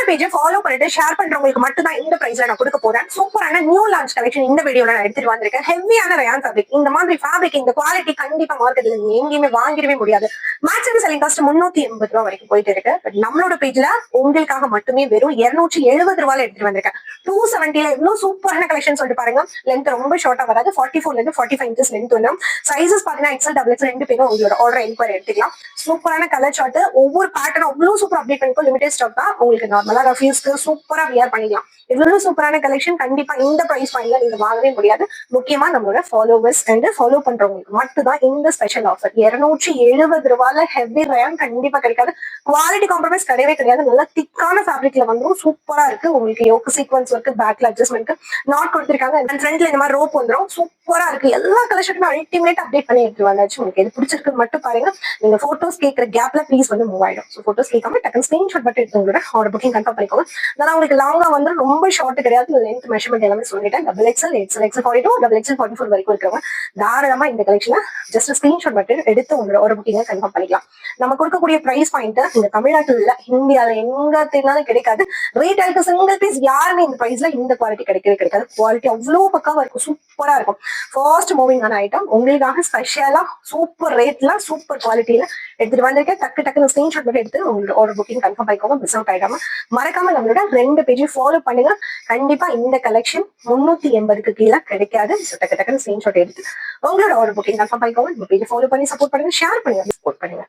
பேஜை ஃபாலோ பண்ணிட்டு ஷேர் பண்றவங்களுக்கு மட்டும் தான் இந்த பிரைஸ்ல நான் கொடுக்க போறேன். சூப்பரான நியூ லான்ச் கலெக்ஷன் இந்த வீடியோல நான் எடுத்துட்டு வந்திருக்கேன். ஹெவியான ரயான் ஃபேப்ரிக். இந்த மாதிரி ஃபேப்ரிக் இந்த குவாலிட்டி கண்டிப்பா மார்க்கெட்ல நீங்க எங்கேயுமே வாங்கிடவே முடியாது. மேக்ஸிமம் செல்லிங் காஸ்ட் 380 ரூபாய் வரைக்கும் போயிட்டு இருக்கு. பட் நம்மளோட பேஜ்ல உங்களுக்காக மட்டுமே வெறும் 270 ரூபாயில எடுத்துட்டு வந்திருக்கேன். 270ல எவ்வளவு சூப்பரான கலெக்ஷன் சொல்லிட்டு பாருங்க. லென்த் ரொம்ப ஷார்ட்டா வராது. 44ல இருந்து 45 இன்ச்சஸ் லென்த் வரும். சைசஸ் பாத்தீங்கன்னா எக்ஸல் டபுள் எக்ஸல் ரெண்டு பேரும் உங்களோட ஆர்டர் என்கொயரி எடுத்துக்கலாம். சூப்பரான கலர் சார்ட், ஒவ்வொரு பேட்டர்ன் அவ்வளவு சூப்பர் அப்டேட் பண்ணிக்கோ. லிமிடெட் ஸ்டாக் தான். உங்களுக்கு நார்மலா ரஃபீஸ்க்கு சூப்பரா வியர் பண்ணிக்கலாம். இவ்வளவு சூப்பரான கலெக்ஷன் கண்டிப்பா இந்த பிரைஸ் பாயிண்ட்ல நீங்க வாங்கவே முடியாது. முக்கியமா நம்மளோட ஃபாலோவர்ஸ் அண்ட் ஃபாலோ பண்றவங்களுக்கு மட்டும் தான் இந்த ஸ்பெஷல் ஆஃபர். 270 ரூபாயில ஹெவி ரயான் கண்டிப்பா கிடைக்காது. குவாலிட்டி காம்ப்ரமைஸ் கிடையவே கிடையாது. நல்லா திக்கான ஃபேப்ரிக்ல வந்துடும். சூப்பரா இருக்கு. உங்களுக்கு யோக்கு சீக்வன்ஸ் ஒர்க், பேக்ல அட்ஜஸ்ட்மெண்ட் நாட் கொடுத்திருக்காங்க. ஃப்ரண்ட்ல இந்த மாதிரி ரோப் வந்துடும். சூப்பரா இருக்கு. எல்லா கலெக்ஷனுமே அல்டிமேட் அப்டேட் பண்ணி எடுத்து வந்தாச்சு. உங்களுக்கு எது பிடிச்சிருக்கு மட்டும் பாருங்க. நீங்க போட்டோஸ் கேட்கிற கேப்ல ப்ளீஸ் வந்து மூவ் ஆயிடும். போட்டோஸ் கேட்காம டக்குனு ஸ்கிரீன்ஷாட் மட்டும் எடுத்து உங்களோட ஆர்டர் புக்கிங் கன்ஃபார்ம் பண்ணிக்கோங்க. நான் உங்களுக்கு லாங்கா வந்து ரொம்ப ஷார்ட் கிடையாது. லென்த் மெஷர்மெண்ட் எல்லாமே சொல்லிட்டேன். Double XL, XL 42, double XL 44 வரைக்கும் இருக்கிறவங்க தாராளமா இந்த கலெக்ஷனை ஜஸ்ட் ஸ்கிரீன்ஷாட் மட்டும் எடுத்து உங்களோட ஆர்டர் புக்கிங்க கன்ஃபார்ம் பண்ணிக்கலாம். நம்ம கொடுக்கக்கூடிய பிரைஸ் பாயிண்ட் இந்த தமிழ்நாட்டில் இல்ல, இந்தியாவில எங்க தேடினாலும் கிடைக்காது. ரீட்டைலுக்கு சிங்கிள் பீஸ் யாருமே இந்த பிரைஸ்ல இந்த குவாலிட்டி கிடைக்கவே கிடைக்காது. குவாலிட்டி அவ்வளவு பக்காவா இருக்கும். சூப்பரா இருக்கும். ஃபாஸ்ட் மூவிங் ஆன ஐட்டம் உங்களுக்காக ஸ்பெஷலா சூப்பர் ரேட்ல சூப்பர் குவாலிட்டியில எடுத்துட்டு வந்திருக்கேன். டக்குனு ஸ்கிரீன்ஷாட் மட்டும் எடுத்து உங்களோட ஆர்டர் புக்கிங் கன்ஃபார்ம் பண்ணிக்கோங்க. மிஸ் அவுட் ஆயிடாம மறக்காம நம்மளோட 2 பேஜையும் ஃபாலோ பண்ணுங்க. கண்டிப்பா இந்த கலெக்ஷன் 380க்கு கீழே கிடைக்காது. டக்குனு ஸ்கிரீன்ஷாட் எடுத்து உங்களோட ஆர்டர் புக்கிங் கன்ஃபார்ம் பண்ணிக்கோங்க. பேஜை ஃபாலோ பண்ணி சப்போர்ட் பண்ணுங்க, ஷேர் பண்ணுங்க, சப்போர்ட் பண்ணுங்க.